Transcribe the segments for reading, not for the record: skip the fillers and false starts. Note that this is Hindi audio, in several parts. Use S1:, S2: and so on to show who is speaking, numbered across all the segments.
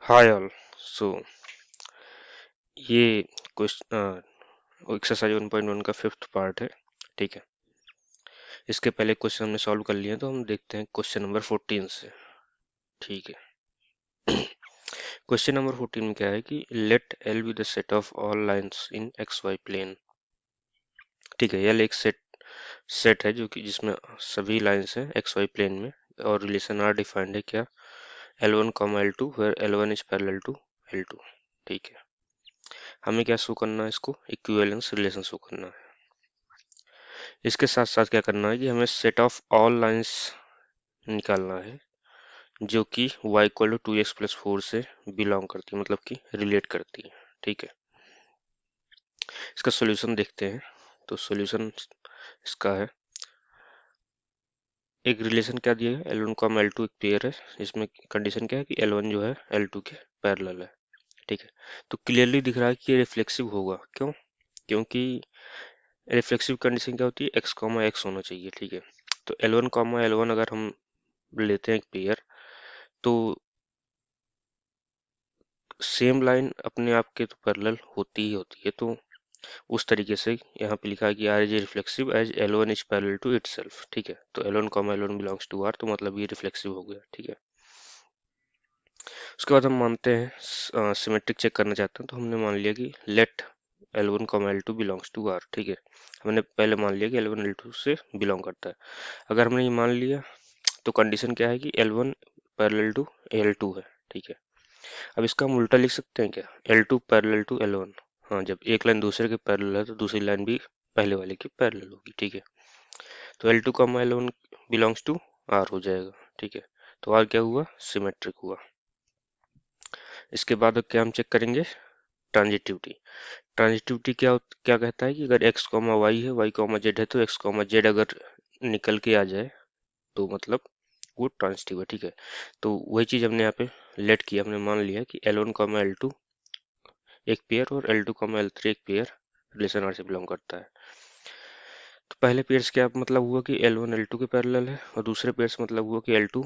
S1: Hi all. सो ये क्वेश्चन एक्सरसाइज 1.1 का फिफ्थ पार्ट है। ठीक है, इसके पहले क्वेश्चन हमने सॉल्व कर लिए हैं, तो हम देखते हैं क्वेश्चन नंबर 14 से। ठीक है, क्वेश्चन नंबर 14 में क्या है कि let L be the set of all lines in X Y plane. ठीक है, एल एक सेट सेट है जो कि जिसमें सभी लाइंस हैं एक्स वाई प्लेन में, और रिलेशन आर डिफाइंड है क्या, L1 comma L2 where L1 is parallel to L2। ठीक है, हमें क्या शो करना है, इसको इक्विवेलेंस रिलेशन शो करना है। इसके साथ साथ क्या करना है कि हमें सेट ऑफ ऑल लाइंस निकालना है जो कि y इक्वल टू 2x+4 से बिलोंग करती है, मतलब कि रिलेट करती है। ठीक है, इसका सॉल्यूशन देखते हैं। तो सॉल्यूशन इसका है, एक रिलेशन क्या दिया है, L1 कॉमा L2 एक पेयर है, इसमें कंडीशन क्या है कि L1 जो है L2 के पैरेलल है। ठीक है, तो क्लियरली दिख रहा है कि ये रिफ्लेक्सिव होगा। क्यों? क्योंकि रिफ्लेक्सिव कंडीशन क्या होती है, x कॉमा x होना चाहिए। ठीक है, तो L1 कॉमा L1 अगर हम लेते हैं एक पेयर, तो सेम लाइन अपने आप के तो पैरेलल होती ही होती है। तो उस तरीके से यहाँ पे लिखा है कि R is reflexive as L one is parallel to itself. ठीक है, तो L one comma L one belongs to R, तो मतलब ये रिफ्लेक्सिव हो गया। ठीक है, उसके बाद हम मानते हैं सिमेट्रिक चेक करना चाहते हैं, तो हमने मान लिया कि let L one comma L two belongs to R. ठीक है, हमने पहले मान लिया कि एल वन एल टू से बिलोंग करता है। अगर हमने ये मान लिया, तो कंडीशन क्या है कि L one parallel to L two है। ठीक है, अब इसका हम उल्टा लिख सकते हैं क्या, L2 पैरेलल टू L1। हाँ, जब एक लाइन दूसरे के पैरेलल है तो दूसरी लाइन भी पहले वाले के पैरेलल होगी। ठीक है, तो L2 comma L1 belongs to R हो जाएगा। ठीक है, तो R क्या हुआ, सिमेट्रिक हुआ। इसके बाद अब क्या हम चेक करेंगे, ट्रांजिटिविटी। ट्रांजिटिविटी क्या कहता है कि अगर x कॉमा वाई है, y कॉमा जेड है, तो x कॉमा जेड अगर निकल के आ जाए तो मतलब वो ट्रांजिटिव है। ठीक है, तो वही चीज हमने यहाँ पे लेट किया, हमने मान लिया कि L1 कॉमा L2 एक पेयर और L2 कॉमा L3 एक पेयर रिलेशन आर से बिलोंग करता है। तो पहले पेयर से क्या मतलब हुआ कि L1 L2 के पैरेलल है, और दूसरे पेयर से मतलब हुआ कि L2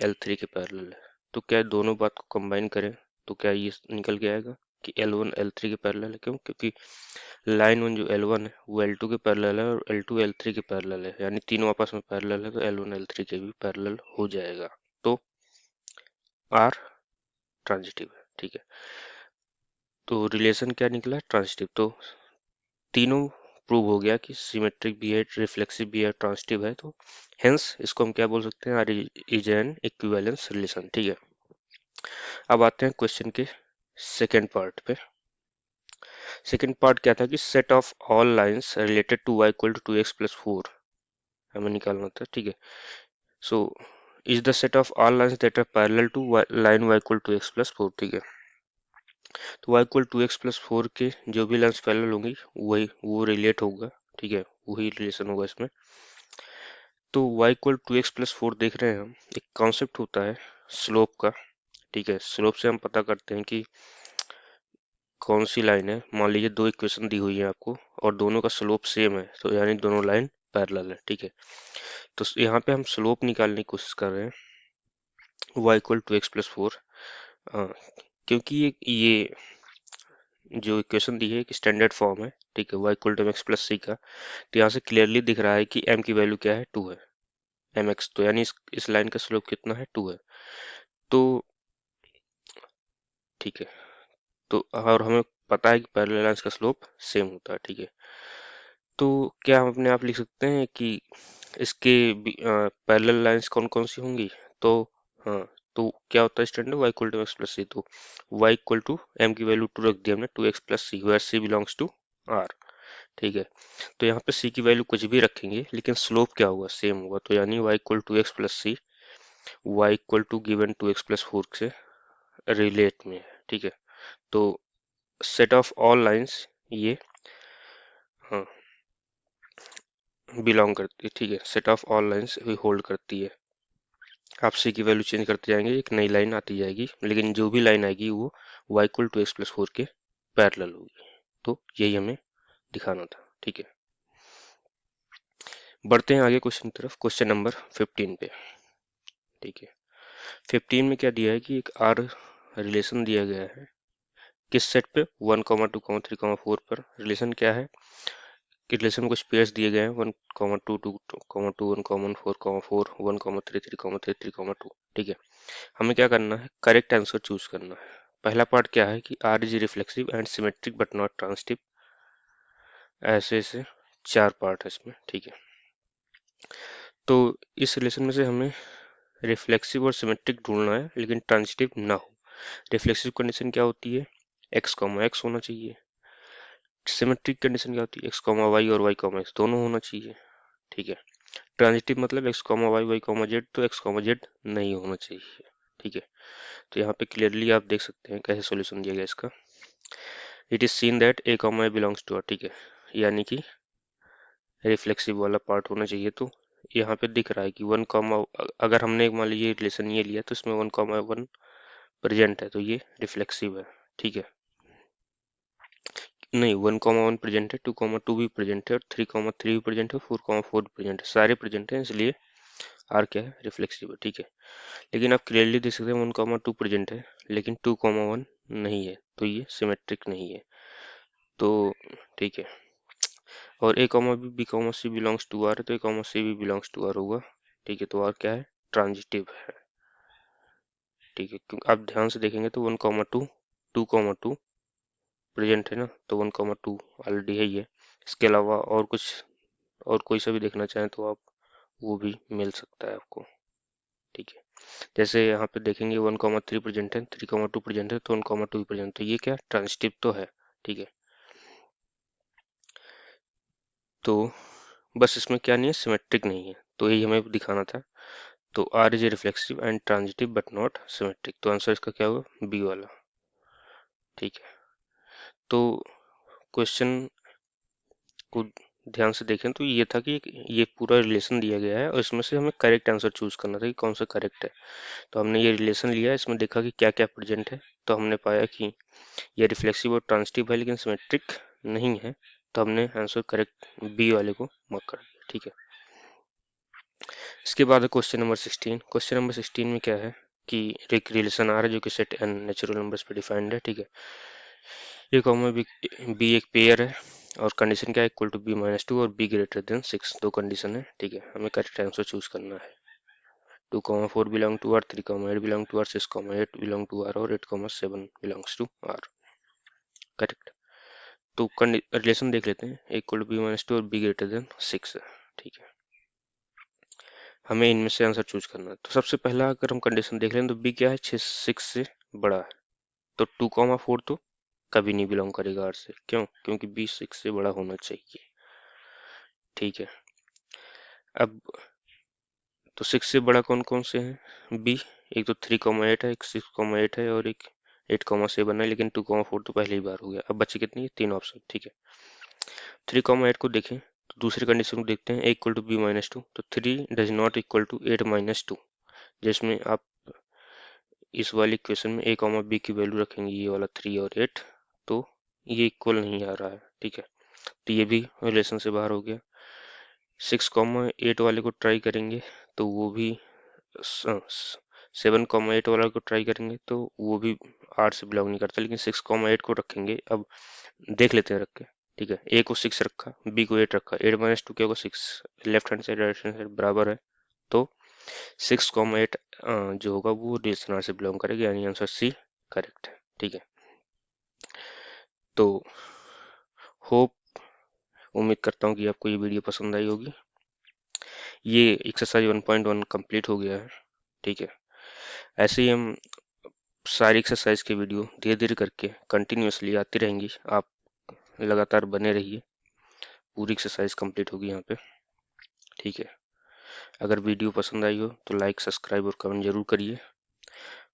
S1: L3 के पैरेलल है। तो क्या दोनों बात को कंबाइन करें तो क्या ये निकल के आएगा कि L1 L3 के पैरेलल है। क्यों? क्योंकि लाइन वन जो L1 है वो L2 के पैरेलल है और L2 L3 के पैरेलल है, यानी तीनों आपस में पैरेलल है, तो L1 L3 के भी पैरेलल हो जाएगा। तो R ट्रांजिटिव है। ठीक है, तो रिलेशन क्या निकला, ट्रांजिटिव। तो तीनों प्रूव हो गया कि सिमेट्रिक भी है, रिफ्लेक्सिव भी है, ट्रांजिटिव है। तो हेंस इसको हम क्या बोल सकते हैं, R is an equivalence relation. ठीक है, अब आते हैं क्वेश्चन के सेकेंड पार्ट पे। सेकेंड पार्ट क्या था कि set of all lines related to y equal to 2x+4 हमें निकालना था। ठीक है, so is the set of all lines that are parallel to line y equal to x+4। ठीक है, तो y इक्वल टू x+4 के जो भी लाइंस पैरेलल होंगी वही वो रिलेट होगा। ठीक है, वही रिलेशन होगा इसमें। तो y इक्वल टू x+4 देख रहे हैं हम, एक कॉन्सेप्ट होता है स्लोप का। ठीक है, स्लोप से हम पता करते हैं कि कौन सी लाइन है। मान लीजिए दो इक्वेशन दी हुई है आपको और दोनों का स्लोप सेम है, तो यानी दोनों लाइन पैरेलल है। ठीक है, तो यहाँ पे हम स्लोप निकालने की कोशिश कर रहे हैं y इक्वल टू x+4, क्योंकि ये जो इक्वेशन दी है एक स्टैंडर्ड फॉर्म है। ठीक है, y इक्वल टू mx+c का, तो यहाँ से क्लियरली दिख रहा है कि m की वैल्यू क्या है, 2 है, mx, तो यानी इस लाइन का स्लोप कितना है, 2 है। तो ठीक है, तो और हमें पता है कि पैरेलल लाइंस का स्लोप सेम होता है। ठीक है, तो क्या हम अपने आप लिख सकते हैं कि इसके पैरेलल लाइंस कौन कौन सी होंगी। तो हाँ, तो क्या होता है standard y equal to X plus C, तो y इक्वल टू m की वैल्यू 2 रख दी हमने, 2x+c where c belongs to r। ठीक है, तो यहाँ पे c की वैल्यू कुछ भी रखेंगे लेकिन स्लोप क्या होगा, सेम होगा, तो यानी y equal to X plus C, y equal to given 2x+4 से रिलेट में है। ठीक है, तो सेट ऑफ ऑल लाइंस ये हाँ बिलोंग करती है। ठीक है, सेट ऑफ ऑल लाइंस भी होल्ड करती है। आप सी की वैल्यू चेंज करते जाएंगे, एक नई लाइन आती जाएगी, लेकिन जो भी लाइन आएगी वो y इक्वल टू x+4 के पैरेलल होगी। तो यही हमें दिखाना था। ठीक है, बढ़ते हैं आगे क्वेश्चन की तरफ, क्वेश्चन नंबर 15 पे। ठीक है, 15 में क्या दिया है कि एक r रिलेशन दिया गया है किस सेट पे 1, 2, 3, 4 पर। रिलेशन क्या है कि रिलेशन में कुछ पेयर्स दिए गए हैं 1, 2, 2, 2, 1, 4, 4, 1, 3, 3, 3, 3, 2। ठीक है, हमें क्या करना है, करेक्ट आंसर चूज करना है। पहला पार्ट क्या है कि R is reflexive and symmetric but not transitive. ऐसे ऐसे 4 पार्ट है इसमें। ठीक है, तो इस रिलेशन में से हमें रिफ्लेक्सिव और सिमेट्रिक ढूंढना है लेकिन ट्रांजिटिव ना हो। रिफ्लेक्सिव कंडीशन क्या होती है, एक्स कॉमा एक्स होना चाहिए। सिमेट्रिक कंडीशन क्या होती है, एक्स कॉमा वाई और वाई कॉमा एक्स दोनों होना चाहिए। ठीक है, ट्रांजिटिव मतलब x comma y y comma z, तो एक्स कॉमा जेड नहीं होना चाहिए। ठीक है, तो यहाँ पे क्लियरली आप देख सकते हैं कैसे सॉल्यूशन दिया गया इसका। It is seen that a comma a belongs to R. ठीक है, यानी कि रिफ्लेक्सिव वाला पार्ट होना चाहिए। तो यहाँ पे दिख रहा है कि 1 कॉमा, अगर हमने मान लीजिए रिलेशन ये लिया तो इसमें 1 कॉमा 1 प्रेजेंट है तो ये रिफ्लेक्सिव है। ठीक है, नहीं 1 कॉमा 1 प्रेजेंट है, 2 कॉमा 2 भी प्रेजेंट है और 3 कॉमा 3 भी प्रेजेंट है, 4 कॉमा 4 भी प्रेजेंट है, सारे प्रेजेंट हैं इसलिए आर क्या है, रिफ्लेक्सिव है। ठीक है, लेकिन आप क्लियरली देख सकते हैं 1 कॉमा 2 प्रेजेंट है लेकिन 2 कॉमा 1 नहीं है तो ये सिमेट्रिक नहीं है। तो ठीक है, और A comma B comma C belongs to R, तो ए कॉमा सी भी बिलोंग्स टू आर होगा। ठीक है, तो आर क्या है, ट्रांजिटिव है। ठीक है, क्योंकि आप ध्यान से देखेंगे तो 1 कॉमा 2, 2 कॉमा 2 प्रेजेंट है ना, तो 1 कॉमा 2 ऑलरेडी है ही है। इसके अलावा और कुछ और कोई सा भी देखना चाहें तो आप वो भी मिल सकता है आपको। ठीक है, जैसे यहाँ पे देखेंगे 1 कॉमा 3 प्रेजेंट है, 3 कॉमा 2 प्रेजेंट है, तो 1 कॉमा 2 प्रेजेंट, तो ये क्या ट्रांजिटिव तो है। ठीक है, तो बस इसमें क्या नहीं है, सिमेट्रिक नहीं है, तो यही हमें दिखाना था। तो R is reflexive and transitive but not symmetric, तो आंसर इसका क्या होगा, बी वाला। ठीक है, तो क्वेश्चन को ध्यान से देखें तो ये था कि ये पूरा रिलेशन दिया गया है और इसमें से हमें करेक्ट आंसर चूज करना था कि कौन सा करेक्ट है। तो हमने ये रिलेशन लिया, इसमें देखा कि क्या क्या प्रेजेंट है, तो हमने पाया कि ये रिफ्लेक्सिव और ट्रांजिटिव है लेकिन सिमेट्रिक नहीं है, तो हमने आंसर करेक्ट बी वाले को मार्क कर दिया। ठीक है, इसके बाद है क्वेश्चन नंबर 16। क्वेश्चन नंबर 16 में क्या है कि एक रिलेशन आ रहा है जो कि सेट एन नेचुरल नंबर्स पे डिफाइंड है। ठीक है, ए कॉमा बी एक पेयर है और कंडीशन क्या है, इक्वल टू बी माइनस 2 और बी ग्रेटर देन 6, दो कंडीशन है। ठीक है, हमें करेक्ट आंसर चूज करना है। 2 comma 4 belong to R, 3 comma 8 belong to R, 6 comma 8 belong to R और 8 comma 7 belongs to R. Correct, तो रिलेशन देख लेते हैं, इक्वल टू बी माइनस 2 और बी ग्रेटर देन 6 है। ठीक है, हमें इनमें से आंसर चूज करना है। तो सबसे पहला अगर हम कंडीशन देख लें तो बी क्या है, 6 से बड़ा है, तो 2 कॉमा 4 तो कभी नहीं बिलोंग करेगा आर से। क्यों, क्योंकि बी 6 से बड़ा होना चाहिए। ठीक है, अब तो 6 से बड़ा कौन कौन से हैं बी, एक तो 3,8 है, एक 6,8 है और एक 8,7 है, लेकिन 2,4 तो पहले ही बार हो गया। अब बचे कितनी है, 3 ऑप्शन। ठीक है, 3,8 को देखें तो दूसरी कंडीशन को देखते हैं, इक्वल टू बी माइनस 2, तो 3 does not equal to 8 minus 2, जिसमें आप इस वाली इक्वेशन में ए कॉमा बी की वैल्यू रखेंगे, ये वाला 3 और 8, तो ये इक्वल नहीं आ रहा है। ठीक है, तो ये भी रिलेशन से बाहर हो गया। 6,8 वाले को ट्राई करेंगे तो वो भी 7,8 वाला को ट्राई करेंगे तो वो भी 8 से बिलोंग नहीं करता, लेकिन 6,8 को रखेंगे। अब देख लेते हैं रख के। ठीक है, ए को 6 रखा, बी को 8 रखा, 8 माइनस 2 क्या होगा, 6, left hand side right hand side बराबर है, तो 6,8 जो होगा वो रिलेशन आर से बिलोंग करेगा, यानी आंसर सी करेक्ट है। ठीक है, तो होप, उम्मीद करता हूँ कि आपको ये वीडियो पसंद आई होगी। ये एक्सरसाइज 1.1 कंप्लीट हो गया है। ठीक है, ऐसे ही हम सारी एक्सरसाइज के वीडियो धीरे धीरे करके कंटिन्यूअसली आती रहेंगी, आप लगातार बने रहिए, पूरी एक्सरसाइज कंप्लीट होगी यहाँ पे। ठीक है, अगर वीडियो पसंद आई हो तो लाइक सब्सक्राइब और कमेंट जरूर करिए।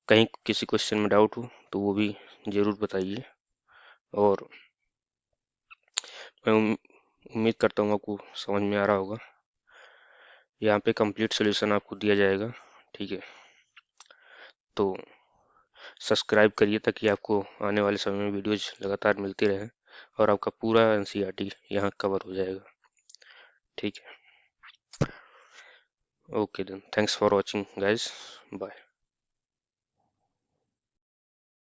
S1: कहीं किसी क्वेश्चन में डाउट हो तो वो भी जरूर बताइए, और मैं उम्मीद करता हूँ आपको समझ में आ रहा होगा। यहाँ पे कंप्लीट सोल्यूशन आपको दिया जाएगा। ठीक है, तो सब्सक्राइब करिए ताकि आपको आने वाले समय में वीडियोज लगातार मिलती रहे और आपका पूरा एनसीईआरटी यहाँ कवर हो जाएगा। ठीक है, okay then, thanks for watching guys, bye.